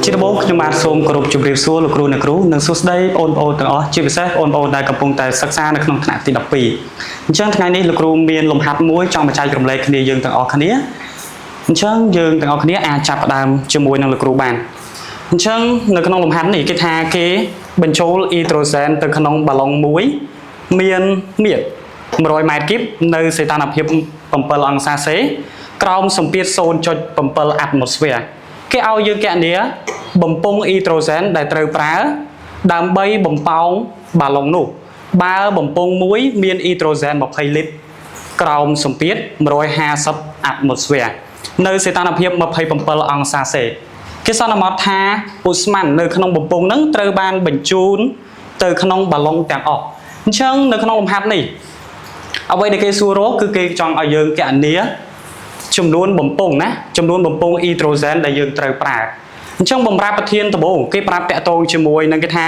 ជាដំបូងខ្ញុំបាទសូមគោរពជម្រាបសួរលោកគ្រូអ្នកគ្រូនិងសួស្តីបងប្អូនទាំងអស់ជាពិសេសបងប្អូនដែលកំពុងតែសិក្សានៅក្នុងថ្នាក់ទី12អញ្ចឹងថ្ងៃនេះលោកគ្រូមានលំហាត់មួយចង់បញ្ចែករំលែកគ្នាយើងទាំងអស់គ្នាអញ្ចឹងយើងទាំងអស់គ្នាអាចចាប់ផ្ដើមជាមួយនឹងលោកគ្រូបានអញ្ចឹងនៅក្នុងលំហាត់នេះគេថាគេបញ្ចូលអ៊ីត្រូសែនទៅក្នុងបាឡុងមួយមានមាត្រ100ម៉ែត្រគីបនៅសីតុណ្ហភាព7អង្សាសេក្រោមសម្ពាធ 0.7 អាត់ម៉ូស្ហ្វែរគេឲ្យយើងគណនាបំពង់អ៊ីត្រូសែនដែលត្រូវប្រើដើម្បីបំផោងបាឡុងនោះបើបំពង់មួយមានអ៊ីត្រូសែន20លីត្រក្រោមសម្ពាធ150អាត់ម៉ូស្ហ្វែរនៅសីតុណ្ហភាព27អង្សាសេគេសន្មតថាឧស្ម័ននៅក្នុងបំពង់ហ្នឹងត្រូវបានបញ្ជូនទៅក្នុងបាឡុងទាំងអស់អញ្ចឹងនៅក្នុងលំហាត់នេះអ្វីដែលគេសួររកគឺគេចង់ឲ្យយើងគណនាចំនួនបំពង់ណាចំនួនបំពង់អ៊ីត្រូសែនដែលយើងត្រូវប្រើអញ្ចឹងបំរាប់ប្រធានដំបូងគេប្រាប់តាក់ទងជាមួយនឹងគេថា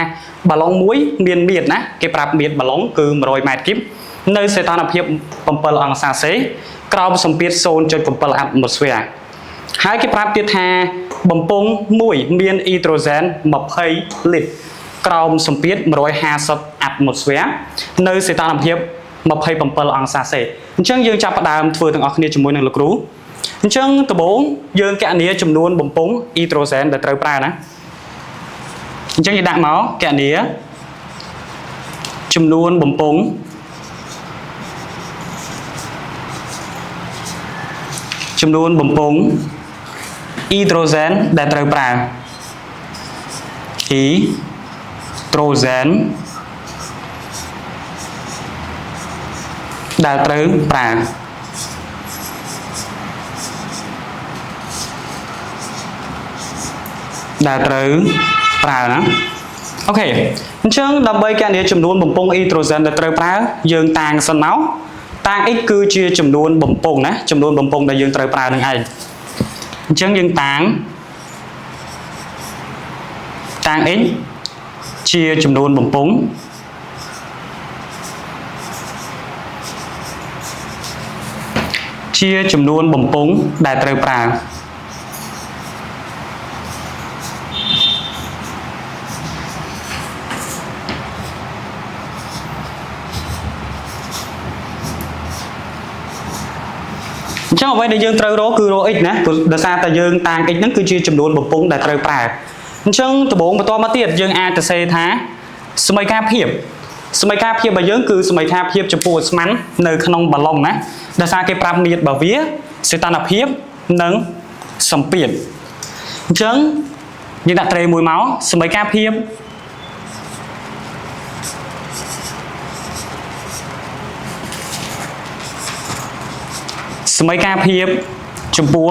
បាឡុងមួយមានមាត្រណាគេប្រាប់មាត្របាឡុងគឺ100ម៉ែត្រគីបនៅសីតុណ្ហភាព7អង្សាសេក្រោមសម្ពាធ 0.7 អាត់ម៉ូស្ហ្វែរហើយគេប្រាប់ទៀតថាបំពង់មួយមានអ៊ីត្រូសែន20លីត្រក្រោមសម្ពាធ150អាត់ម៉ូស្ហ្វែរនៅសីតុណ្ហភាព27អង្សាសេអញ្ចឹងយើងចាប់ផ្ដើមធ្វើទាំងអស់គ្នាជាមួយនឹងលោកគ្រូអញ្ចឹងដំបូងយើងគណនាចំនួនបំពង់អ៊ីត្រូសែនដែលត្រូវប្រើណាអញ្ចឹងយើងដាក់មកគណនាចំនួនបំពង់អ៊ីត្រូសែនដែលត្រូវប្រើអ៊ីត្រូសែនដែលត្រូវប្រើណាអូខេអញ្ចឹងដើម្បីគណនាចំនួនបំពង់អ៊ីត្រូសែនដែលត្រូវប្រើយើងតាំងសិនមកតាំង x គឺជាចំនួនបំពង់ណាចំនួនបំពង់ដែលយើងត្រូវប្រើនឹងឯងអញ្ចឹងយើងតាំង x ជាចំនួនបំពង់ដែលត្រូវប្រើអញ្ចឹងអ្វីដែលយើងត្រូវរកគឺរក x ណាដោយសារតែយើងតាំង x ហ្នឹងគឺជាចំនួនបំពង់ដែលត្រូវប្រើអញ្ចឹងដំបូងបន្តមកទៀតយើងអាចទៅសេថាសមីការភាពរបស់យើងគឺសមីការភាពចំពោះឧស្ម័ននៅក្នុងបាឡុងណាដោយសារគេប្រាប់មាត្ររបស់វាសីតុណ្ហភាពនិងសម្ពាធអញ្ចឹងយើងដាក់ត្រេមួយមកសមីការភាពចំពោះ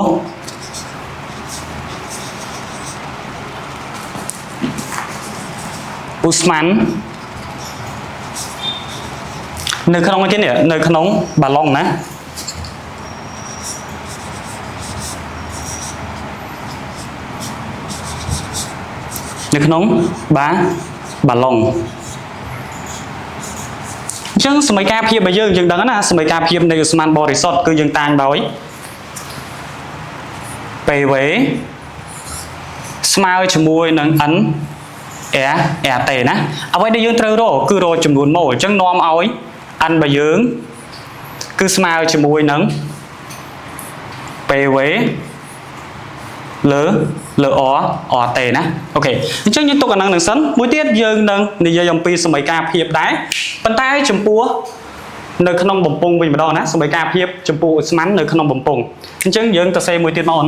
ឧស្ម័ននៅក្នុងអីគេនេះនៅក្នុងបាឡុងណានៅក្នុងបាឡុងអញ្ចឹងសមីការភាពរបស់យើងដឹងណាសមីការភាពនៃឧស្ម័នបរិសុទ្ធគឺយើងតាំងដោយ PV ស្មើជាមួយនឹង N RT ណាអ្វីដែលយើងត្រូវរកគឺរកចំនួនម៉ូលអញ្ចឹងនាំឲ្យ N របស់យើងគឺស្មើជាមួយនឹង PV លើ RT ណាអូខេអញ្ចឹងយើងទុកអានឹងសិនមួយទៀតយើងនឹងនិយាយអំពីសមីការភាពដែរប៉ុន្តែចំពោះនៅក្នុងបំពង់វិញម្ដងណាសមីការភាពចំពោះឧស្ម័ននៅក្នុងបំពង់អញ្ចឹងយើងទៅសេមួយទៀតមកអូន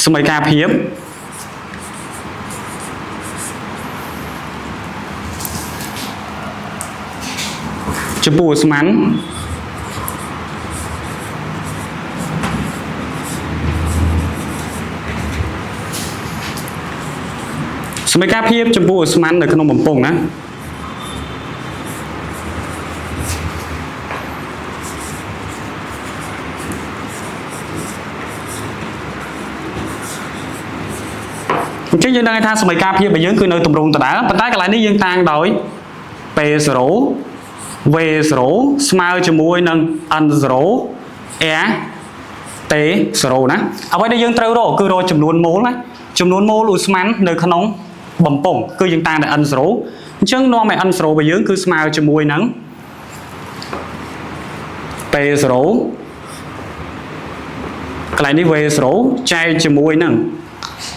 សមីការភាពចំពោះឧស្ម័នសមីការភាពចំពោះឧស្ម័ននៅក្នុងបំពង់ណាអញ្ចឹងយើងដឹងថាសមីការភាពរបស់យើងគឺនៅទម្រង់ដដែលប៉ុន្តែកន្លែងនេះយើងតាំងដោយ P0 V0 ស្មើជាមួយនឹង N0 R T T 0 ណាអ្វីដែលយើងត្រូវរកគឺរកចំនួនម៉ូលណាចំនួនម៉ូលឧស្ម័ននៅក្នុងបំពង់គឺយើងតាំងតែ n 0អញ្ចឹងនាំឲ្យ n 0របស់យើងគឺស្មើជាមួយនឹង P 0កន្លែងនេះ V 0ចែកជាមួយនឹង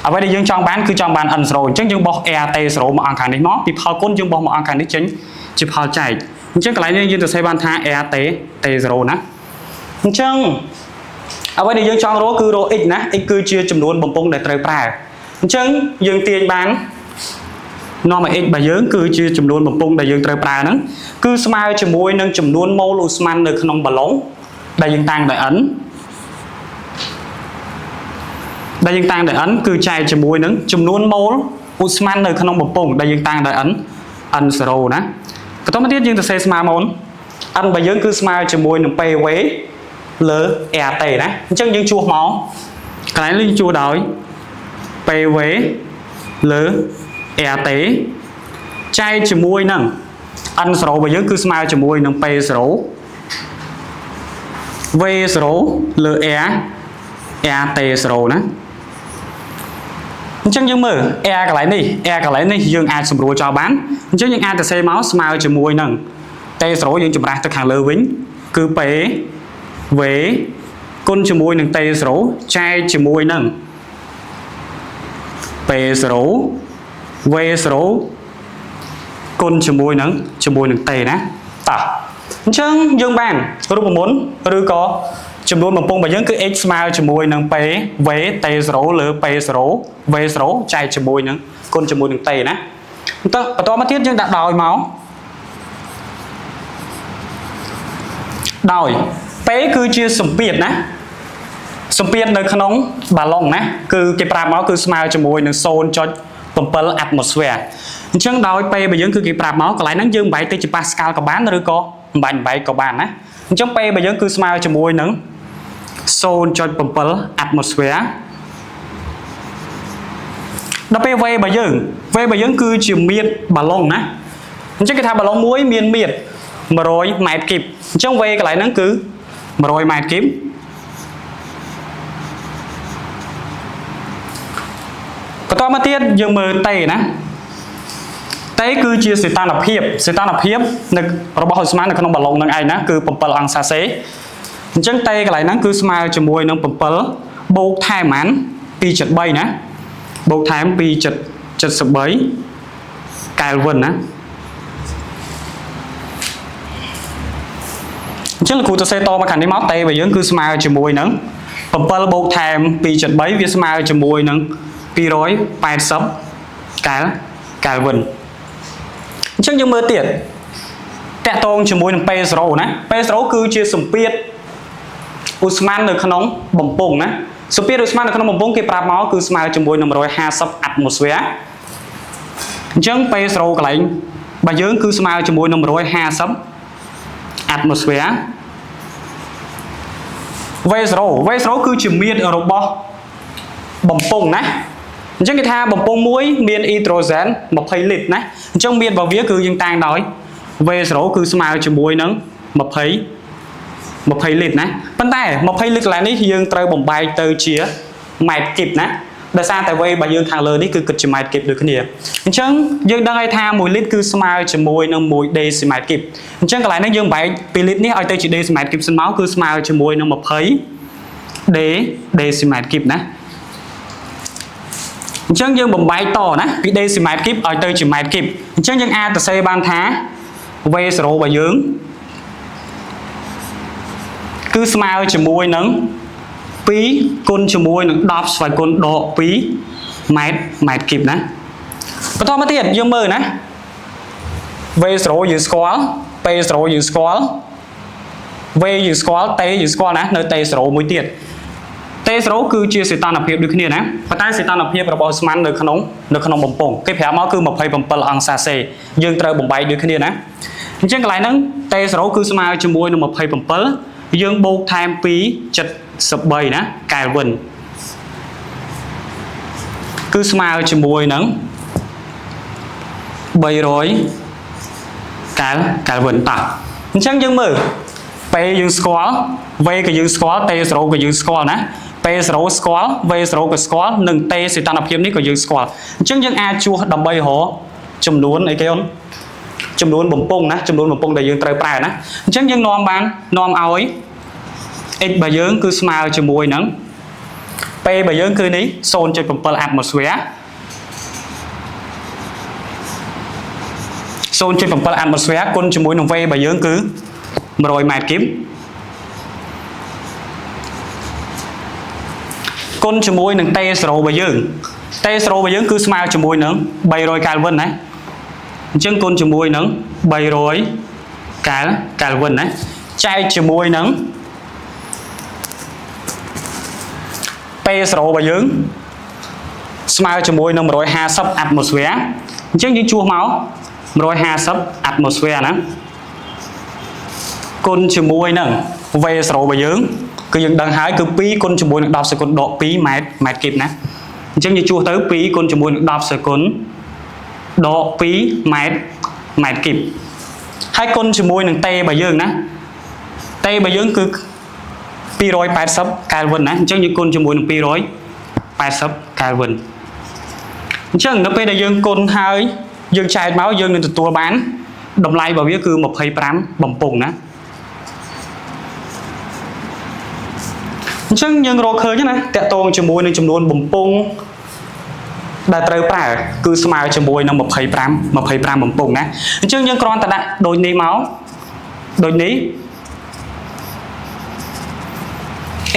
អ្វីដែលយើងចង់បានគឺចង់បាន n 0អញ្ចឹងយើងបោះ RT 0មកអង្គខាងនេះមកពីផលគុណយើងបោះមកអង្គខាងនេះចេញជាផលចែកអញ្ចឹងកន្លែងនេះយើងទៅសេបានថា RT T 0ណាអញ្ចឹងអ្វីដែលយើងចង់រកគឺរក x ណា x គឺជាចំនួនបំពង់ដែលត្រូវប្រើអញ្ចឹងយើងទាញបាននាំឲ្យ x របស់យើងគឺជាចំនួនបំពង់ដែលយើងត្រូវប្រើហ្នឹងគឺស្មើជាមួយនឹងចំនួនម៉ូលឧស្ម័ននៅក្នុងបាឡុងដែលយើងតាំងដោយ n ដែលយើងតាំងដោយ n គឺចែកជាមួយនឹងចំនួនម៉ូលឧស្ម័ននៅក្នុងបំពង់ដែលយើងតាំងដោយ n 0ណាបន្តមកទៀតយើងទៅសេស្មើម៉ូល n របស់យើងគឺស្មើជាមួយនឹង PV លើ RT ណាអញ្ចឹងយើងជួសមកកន្លែងនេះជួសដោយ PV លើ RT ចែកជាមួយនឹង n 0របស់យើងគឺស្មើជាមួយនឹង P 0 V 0លើ RT 0ណាអញ្ចឹងយើងមើល R កន្លែងនេះយើងអាចសម្រួលចោលបានអញ្ចឹងយើងអាចទៅសេមកស្មើជាមួយនឹង T 0យើងចម្រាស់ទៅខាងលើវិញគឺ P V គុណជាមួយនឹង T 0ចែកជាមួយនឹង P 0 V 0គុណជាមួយនឹងT ណាតោះអញ្ចឹងយើងបានរូបមន្តឬក៏ចំនួនបំពង់របស់យើងគឺ x ស្មើជាមួយនឹង P V T 0លើ P 0 V 0ចែកជាមួយនឹងគុណជាមួយនឹង T ណាបន្តមកទៀតយើងដាក់ដោយមកដោយ P គឺជាសម្ពាធណាសម្ពាធនៅក្នុងបាឡុងណាគឺគេប្រាប់មកគឺស្មើជាមួយនឹង 0.7 atmosphere អញ្ចឹងដោយ P របស់យើងគឺគេប្រាប់មកកន្លែងហ្នឹងយើងបែកទៅជាប៉ាស្កាល់ក៏បានឬក៏មិនបាច់បែកក៏បានណាអញ្ចឹង P របស់យើងគឺស្មើជាមួយនឹង 0.7 atmosphere ដល់ពេល V របស់យើងគឺជាមាត្របាឡុងណាអញ្ចឹងគេថាបាឡុងមួយមានមាត្រ100ម៉ែត្រគីបអញ្ចឹង V កន្លែងហ្នឹងគឺ100ម៉ែត្រគីបបន្តមកទៀតយើងមើលតេណាតេគឺជាសីតុណ្ហភាពនៅរបស់ឧស្ម័ននៅក្នុងបាឡុងនឹងឯងណាគឺ7អង្សាសេអញ្ចឹងតេកន្លែងហ្នឹងគឺស្មើជាមួយនឹង7បូកថែមបាន2.3ណាបូកថែម2.73កែលវិនណាអញ្ចឹងលោកគ្រូទៅសេតមកខាងនេះមកតេរបស់យើងគឺស្មើជាមួយនឹង7បូកថែម2.3វាស្មើជាមួយនឹង280កែលវិនអញ្ចឹងយើងមើលទៀតតាក់ទងជាមួយនឹង P 0ណា P 0គឺជាសម្ពាធឧស្ម័ននៅក្នុងបំពង់ណាសម្ពាធឧស្ម័ននៅក្នុងបំពង់គេប្រាប់មកគឺស្មើជាមួយនឹង150 atmosphere អញ្ចឹង P 0កន្លែងរបស់យើងគឺស្មើជាមួយនឹង150 atmosphere V 0គឺជាមាត្ររបស់បំពង់ណាអញ្ចឹងគេថាបំពង់មួយមានអ៊ីដ្រូសែន20លីត្រណាអញ្ចឹងមាត្ររបស់វាគឺយើងតាំងដោយ V 0គឺស្មើជាមួយនឹង20លីត្រណាប៉ុន្តែ20លីត្រកន្លែងនេះយើងត្រូវបំបែកទៅជាម៉ែត្រគីបណាដោយសារតែ V របស់យើងខាងលើនេះគឺគិតជាម៉ែត្រគីបដូចគ្នាអញ្ចឹងយើងដឹងហើយថា1លីត្រគឺស្មើជាមួយនឹង1ដេស៊ីម៉ែត្រគីបអញ្ចឹងកន្លែងនេះយើងបែក2លីត្រនេះឲ្យទៅជាដេស៊ីម៉ែត្រគីបសិនមកគឺស្មើជាមួយនឹង20ដេស៊ីម៉ែត្រគីបណាអញ្ចឹងយើងបំបែកតណាពីដេស៊ីម៉ែត្រគីបឲ្យទៅជាម៉ែត្រគីបអញ្ចឹងយើងអាចទៅសេបានថា V 0របស់យើងគឺស្មើជាមួយនឹង2គុណជាមួយនឹង10ស្វ័យគុណដក2ម៉ែត្រគីបណាបន្តមកទៀតយើងមើលណា V 0យើងស្គាល់ P 0យើងស្គាល់ V យើងស្គាល់ T យើងស្គាល់ណានៅ T 0មួយទៀត T 0គឺជាសីតុណ្ហភាពដូចគ្នាណាប៉ុន្តែសីតុណ្ហភាពរបស់ឧស្ម័ននៅក្នុងបំពង់គេប្រាប់មកគឺ27អង្សាសេយើងត្រូវបំបែកដូចគ្នាណាអញ្ចឹងកន្លែងហ្នឹង T 0គឺស្មើជាមួយនឹង27យើងបូកថែម2.73ណាកែលវិនគឺស្មើជាមួយនឹង300កែលវិនតោះអញ្ចឹងយើងមើលពេលយើងស្គាល់ v ក៏យើងស្គាល់ t 0ក៏យើងស្គាល់ណា p 0ស្គាល់ v 0ក៏ស្គាល់និង t សីតុណ្ហភាពនេះក៏យើងស្គាល់អញ្ចឹងយើងអាចជួសដើម្បីរកចំនួនអីគេអូនចំនួនបំពង់ណាចំនួនបំពង់ដែលយើងត្រូវប្រើណាអញ្ចឹងយើងនាំឲ្យ x របស់យើងគឺស្មើជាមួយនឹង p របស់យើងគឺនេះ 0.7 atmosphere 0.7 atmosphere គុណជាមួយនឹង v របស់យើងគឺ100 ម៉ែត្រគីបគុណជាមួយនឹង t 0របស់យើង t 0របស់យើងគឺស្មើជាមួយនឹង300 Kelvin ណាអញ្ចឹងគុណជាមួយនឹង300 Kelvin ណាចែកជាមួយនឹង p 0របស់យើងស្មើជាមួយនឹង150 atmosphere អញ្ចឹងយើងជួសមក150 atmosphere ណាគុណជាមួយនឹង v 0របស់យើងគឺយើងដឹងហើយគឺ2គុណជាមួយនឹង10សេគុណដក2ម៉ែត្រគីបណាអញ្ចឹងយើងជួសទៅ2គុណជាមួយនឹង10សេគុណដក2ម៉ែត្រគីបហើយគុណជាមួយនឹង t របស់យើងណា t របស់យើងគឺ280 Kelvin ណាអញ្ចឹងយើងគុណជាមួយនឹង280 Kelvin អញ្ចឹងនៅពេលដែលយើងគុណហើយយើងចែកមកយើងនឹងទទួលបានតម្លៃរបស់វាគឺ25បំពង់ណាអញ្ចឹងយើងរកឃើញណាតកតងជាមួយនឹងចំនួនបំពង់ដែលត្រូវប្រើគឺស្មើជាមួយនឹង25បំពង់ណាអញ្ចឹងយើងគ្រាន់តែដាក់ដូចនេះមកដូចនេះ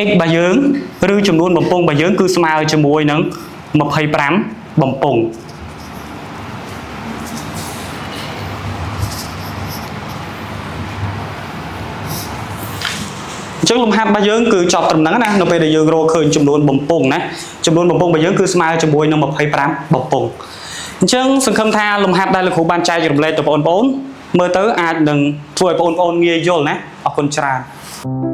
x របស់យើងឬចំនួនបំពង់របស់យើងគឺស្មើជាមួយនឹង25បំពង់អញ្ចឹងលំហាត់របស់យើងគឺចប់ត្រឹមហ្នឹងណានៅពេលដែលយើងរកឃើញចំនួនបំពង់ណាចំនួនបំពង់របស់យើងគឺស្មើជាមួយនឹង25បំពង់អញ្ចឹងសង្ឃឹមថាលំហាត់ដែលលោកគ្រូបានចែករំលែកទៅបងប្អូនមើលទៅអាចនឹងធ្វើឲ្យបងប្អូនងាយយល់ណាអរគុណច្រើន